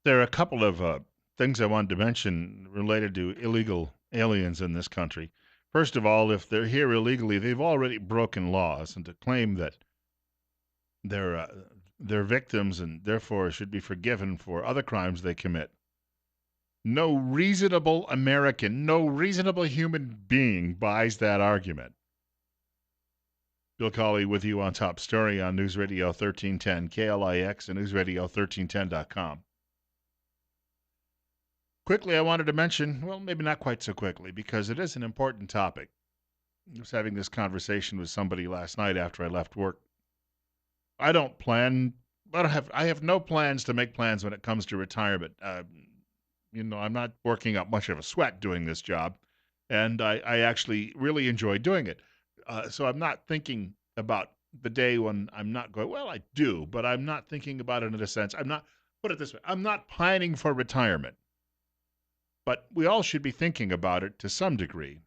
There are a couple of things I wanted to mention related to illegal aliens in this country. First of all, if they're here illegally, they've already broken laws, and to claim that they're uh, they're victims and therefore should be forgiven for other crimes they commit. No reasonable American, no reasonable human being buys that argument. Bill Colley with you on Top Story on News Radio 1310 KLIX and News Radio 1310.com. Quickly, I wanted to mention, well, maybe not quite so quickly, because it is an important topic. I was having this conversation with somebody last night after I left work. I don't plan, I have no plans to make plans when it comes to retirement. I'm not working up much of a sweat doing this job, and I actually really enjoy doing it. So I'm not thinking about the day when I'm not going, well, I do, but I'm not thinking about it in a sense. Put it this way, I'm not planning for retirement. But we all should be thinking about it to some degree.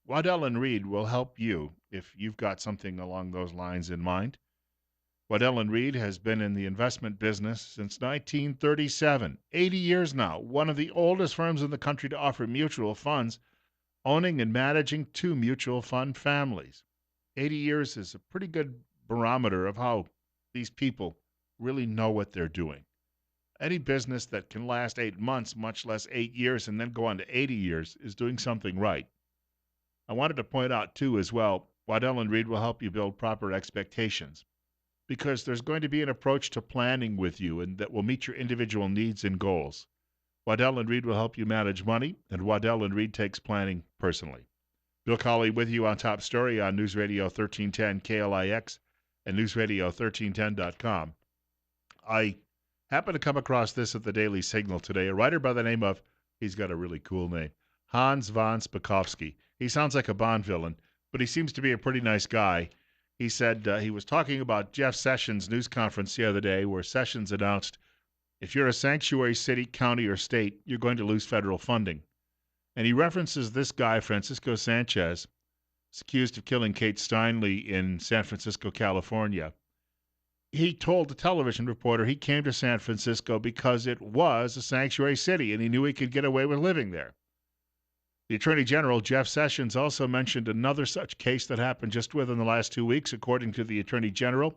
Waddell and Reed will help you if you've got something along those lines in mind. Waddell and Reed has been in the investment business since 1937, 80 years now, one of the oldest firms in the country to offer mutual funds, owning and managing two mutual fund families. 80 years is a pretty good barometer of how these people really know what they're doing. Any business that can last 8 months, much less 8 years, and then go on to 80 years is doing something right. I wanted to point out, too, as well, Waddell and Reed will help you build proper expectations because there's going to be an approach to planning with you and that will meet your individual needs and goals. Waddell and Reed will help you manage money, and Waddell and Reed takes planning personally. Bill Colley with you on Top Story on News Radio 1310 KLIX and News Radio 1310.com. I happened to come across this at the Daily Signal today. A writer by the name of, he's got a really cool name, Hans von Spakovsky. He sounds like a Bond villain, but he seems to be a pretty nice guy. He said he was talking about Jeff Sessions' news conference the other day where Sessions announced if you're a sanctuary city, county, or state, you're going to lose federal funding. And he references this guy, Francisco Sanchez, is accused of killing Kate Steinle in San Francisco, California. He told the television reporter he came to San Francisco because it was a sanctuary city and he knew he could get away with living there. The Attorney General, Jeff Sessions, also mentioned another such case that happened just within the last 2 weeks. According to the Attorney General,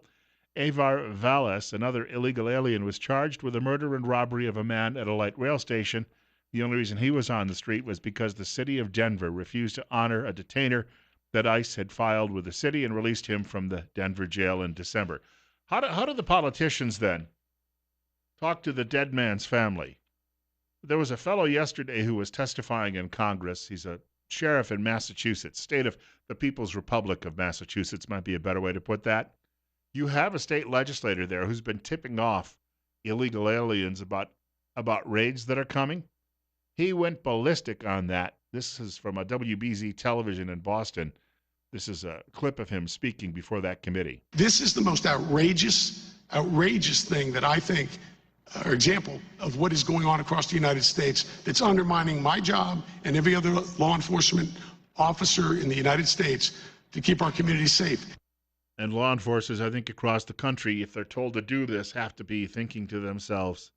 Avar Valles, another illegal alien, was charged with the murder and robbery of a man at a light rail station. The only reason he was on the street was because the city of Denver refused to honor a detainer that ICE had filed with the city and released him from the Denver jail in December. How do the politicians then talk to the dead man's family? There was a fellow yesterday who was testifying in Congress. He's a sheriff in Massachusetts, state of the People's Republic of Massachusetts might be a better way to put that. You have a state legislator there who's been tipping off illegal aliens about raids that are coming. He went ballistic on that. This is from a WBZ television in Boston. This is a clip of him speaking before that committee. This is the most outrageous thing that I think, or example of what is going on across the United States that's undermining my job and every other law enforcement officer in the United States to keep our communities safe. And law enforcers, I think, across the country, if they're told to do this, have to be thinking to themselves,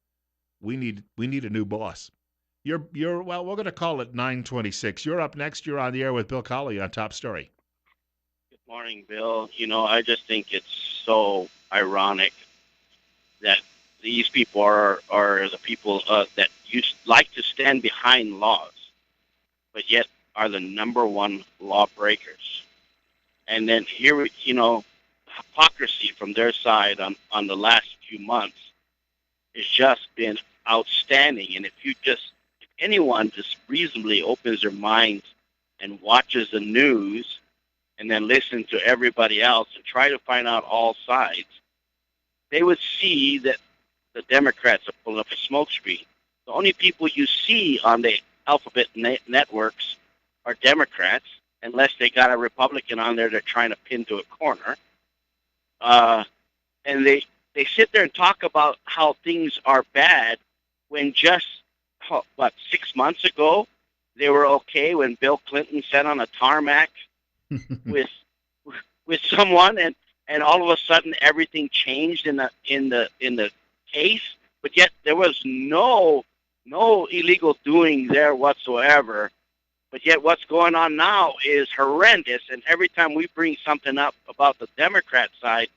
we need a new boss. You're well, we're going to call it 9:26. You're up next. You're on the air with Bill Colley on Top Story. Good morning, Bill. I just think it's so ironic that these people are the people that like to stand behind laws, but yet are the number one lawbreakers. And then here, hypocrisy from their side on the last few months has just been outstanding. And if anyone just reasonably opens their minds and watches the news and then listen to everybody else and try to find out all sides, they would see that the Democrats are pulling up a smokescreen. The only people you see on the alphabet networks are Democrats, unless they got a Republican on there they're trying to pin to a corner. And they sit there and talk about how things are bad when just, 6 months ago, they were okay when Bill Clinton sat on a tarmac with someone, and all of a sudden everything changed in the case. but yet there was no illegal doing there whatsoever. But yet what's going on now is horrendous, and every time we bring something up about the Democrat side,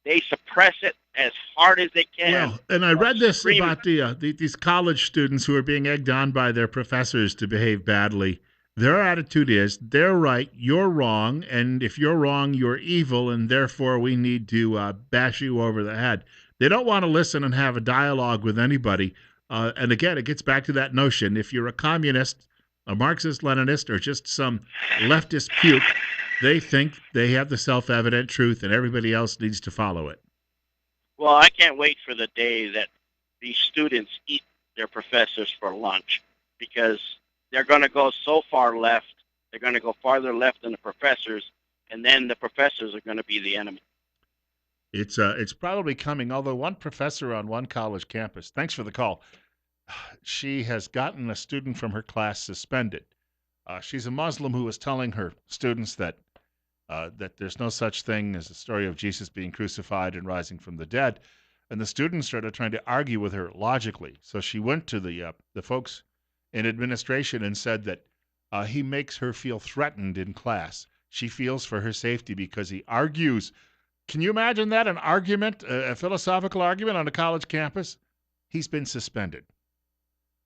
they suppress it as hard as they can. Well, and I While read this screaming. about these college students who are being egged on by their professors to behave badly. Their attitude is they're right, you're wrong, and if you're wrong, you're evil, and therefore we need to bash you over the head. They don't want to listen and have a dialogue with anybody. And again, it gets back to that notion: if you're a communist, a Marxist-Leninist, or just some leftist puke, they think they have the self-evident truth, and everybody else needs to follow it. Well, I can't wait for the day that these students eat their professors for lunch, because they're going to go so far left. They're going to go farther left than the professors, and then the professors are going to be the enemy. It's probably coming. Although one professor on one college campus, thanks for the call, she has gotten a student from her class suspended. She's a Muslim who was telling her students that there's no such thing as a story of Jesus being crucified and rising from the dead, and the students started trying to argue with her logically. So she went to the folks in administration and said that he makes her feel threatened in class. She feels for her safety because he argues. Can you imagine that? An argument, a philosophical argument on a college campus? He's been suspended.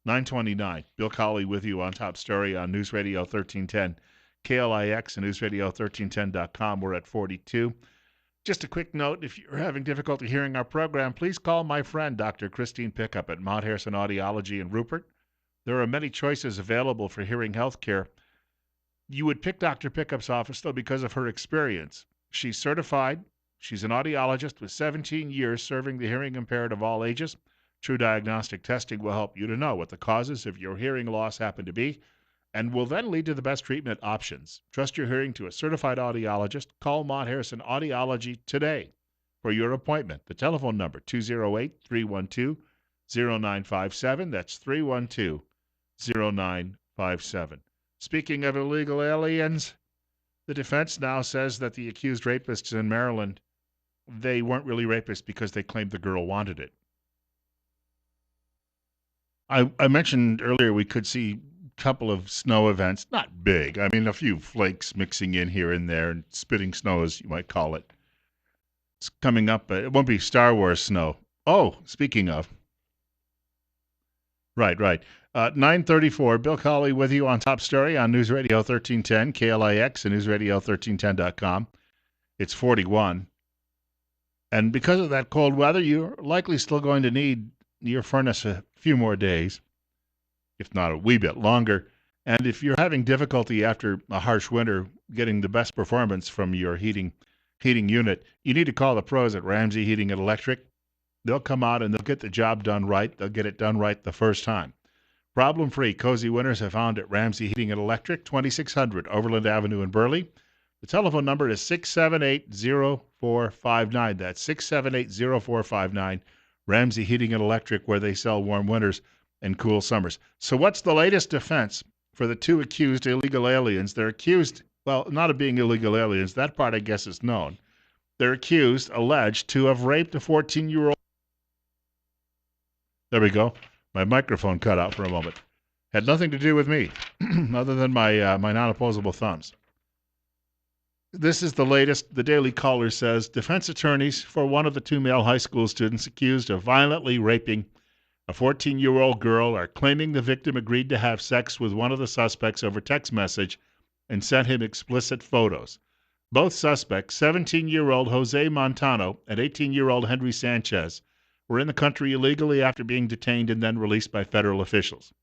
929. Bill Colley with you on Top Story on News Radio 1310. KLIX and newsradio1310.com. We're at 42. Just a quick note, if you're having difficulty hearing our program, please call my friend Dr. Christine Pickup at Mount Harrison Audiology in Rupert. There are many choices available for hearing health care. You would pick Dr. Pickup's office, though, because of her experience. She's certified. She's an audiologist with 17 years serving the hearing impaired of all ages. True diagnostic testing will help you to know what the causes of your hearing loss happen to be and will then lead to the best treatment options. Trust your hearing to a certified audiologist. Call Mount Harrison Audiology today for your appointment. The telephone number, 208-312-0957. That's 312-0957. Speaking of illegal aliens, the defense now says that the accused rapists in Maryland, they weren't really rapists because they claimed the girl wanted it. I mentioned earlier we could see a couple of snow events, not big. I mean, a few flakes mixing in here and there and spitting snow, as you might call it. It's coming up. It won't be Star Wars snow. Oh, speaking of. Right. 934, Bill Colley with you on Top Story on News Radio 1310, KLIX and newsradio1310.com. It's 41. And because of that cold weather, you're likely still going to need your furnace a few more days, if not a wee bit longer. And if you're having difficulty after a harsh winter getting the best performance from your heating unit, you need to call the pros at Ramsey Heating and Electric. They'll come out and they'll get the job done right. They'll get it done right the first time. Problem-free, cozy winters are found at Ramsey Heating and Electric, 2600 Overland Avenue in Burley. The telephone number is 678-0459. That's 678-0459. Ramsey Heating and Electric, where they sell warm winters and cool summers. So what's the latest defense for the two accused illegal aliens? They're accused, well, not of being illegal aliens. That part, I guess, is known. They're alleged to have raped a 14-year-old. There we go. My microphone cut out for a moment. Had nothing to do with me, other than my non-opposable thumbs. This is the latest. The Daily Caller says defense attorneys for one of the two male high school students accused of violently raping a 14-year-old girl are claiming the victim agreed to have sex with one of the suspects over text message and sent him explicit photos. Both suspects, 17-year-old Jose Montano and 18-year-old Henry Sanchez, were in the country illegally after being detained and then released by federal officials.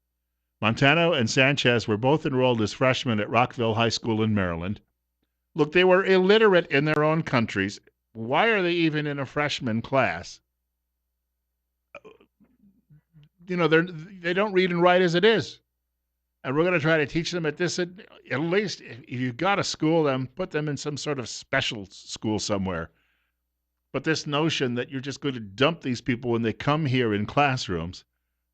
Montano and Sanchez were both enrolled as freshmen at Rockville High School in Maryland. Look, they were illiterate in their own countries. Why are they even in a freshman class? You know, they don't read and write as it is. And we're going to try to teach them at least if you've got to school them, put them in some sort of special school somewhere. But this notion that you're just going to dump these people when they come here in classrooms.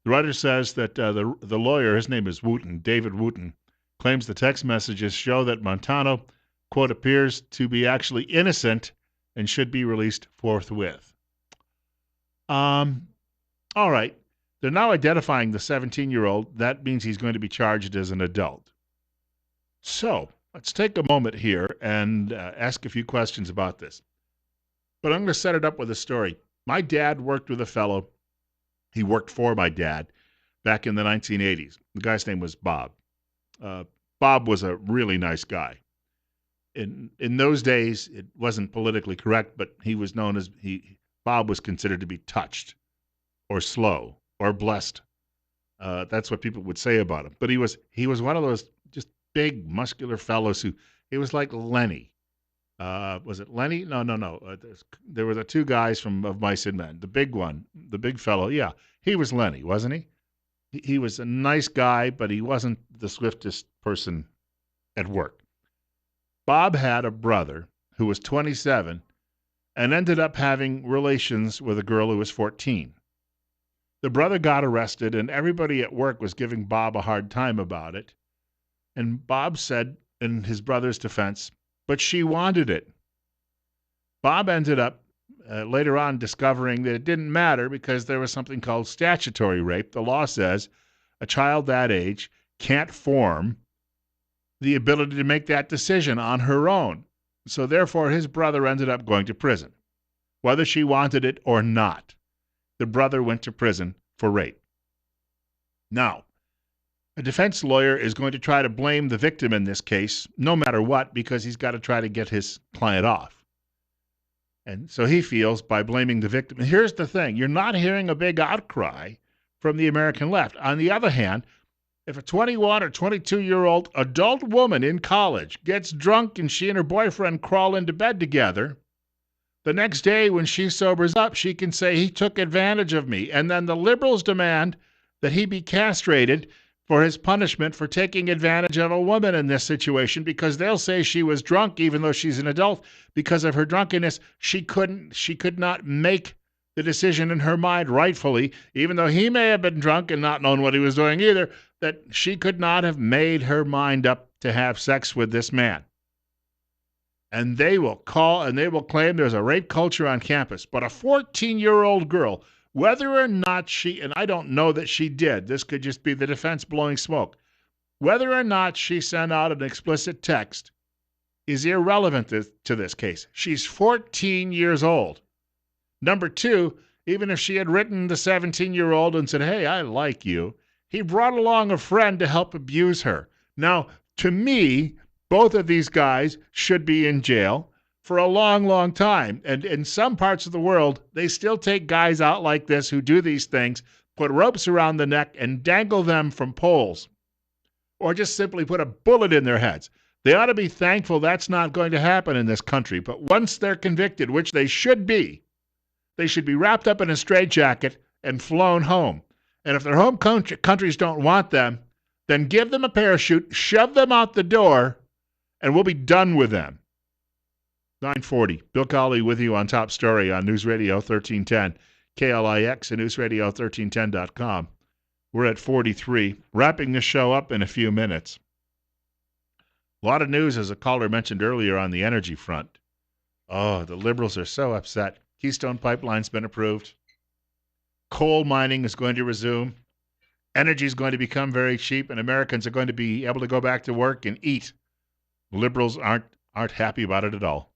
The writer says that the lawyer, his name is Wooten, David Wooten, claims the text messages show that Montano, quote, appears to be actually innocent and should be released forthwith. All right. They're now identifying the 17-year-old. That means he's going to be charged as an adult. So let's take a moment here and ask a few questions about this. But I'm going to set it up with a story. My dad worked with a fellow. He worked for my dad back in the 1980s. The guy's name was Bob. Bob was a really nice guy. In those days, it wasn't politically correct, but he was known as Bob was considered to be touched or slow or blessed. That's what people would say about him. But he was one of those just big, muscular fellows who he was like Lenny. Was it Lenny? No. There were the two guys of Mice and Men. The big one, the big fellow. Yeah, he was Lenny, wasn't he? He was a nice guy, but he wasn't the swiftest person at work. Bob had a brother who was 27 and ended up having relations with a girl who was 14. The brother got arrested, and everybody at work was giving Bob a hard time about it. And Bob said, in his brother's defense, but she wanted it. Bob ended up later on discovering that it didn't matter because there was something called statutory rape. The law says a child that age can't form the ability to make that decision on her own. So therefore, his brother ended up going to prison, whether she wanted it or not. The brother went to prison for rape. Now, a defense lawyer is going to try to blame the victim in this case, no matter what, because he's got to try to get his client off. And so he feels by blaming the victim. And here's the thing. You're not hearing a big outcry from the American left. On the other hand, if a 21 or 22-year-old adult woman in college gets drunk and she and her boyfriend crawl into bed together, the next day when she sobers up, she can say, he took advantage of me. And then the liberals demand that he be castrated for his punishment for taking advantage of a woman in this situation, because they'll say she was drunk even though she's an adult. Because of her drunkenness, she could not make the decision in her mind rightfully, even though he may have been drunk and not known what he was doing either, that she could not have made her mind up to have sex with this man. And they will claim there's a rape culture on campus. But a 14-year-old girl, whether or not and I don't know that she did, this could just be the defense blowing smoke, whether or not she sent out an explicit text is irrelevant to this case. She's 14 years old. Number two, even if she had written the 17-year-old and said, hey, I like you, he brought along a friend to help abuse her. Now, to me, both of these guys should be in jail for a long, long time. And in some parts of the world, they still take guys out like this who do these things, put ropes around the neck and dangle them from poles, or just simply put a bullet in their heads. They ought to be thankful that's not going to happen in this country. But once they're convicted, which they should be wrapped up in a straitjacket and flown home. And if their home countries don't want them, then give them a parachute, shove them out the door, and we'll be done with them. 940. Bill Colley with you on Top Story on News Radio 1310, KLIX and newsradio1310.com. We're at 43. Wrapping the show up in a few minutes. A lot of news, as a caller mentioned earlier, on the energy front. Oh, the liberals are so upset. Keystone Pipeline's been approved. Coal mining is going to resume. Energy is going to become very cheap, and Americans are going to be able to go back to work and eat. Liberals aren't happy about it at all.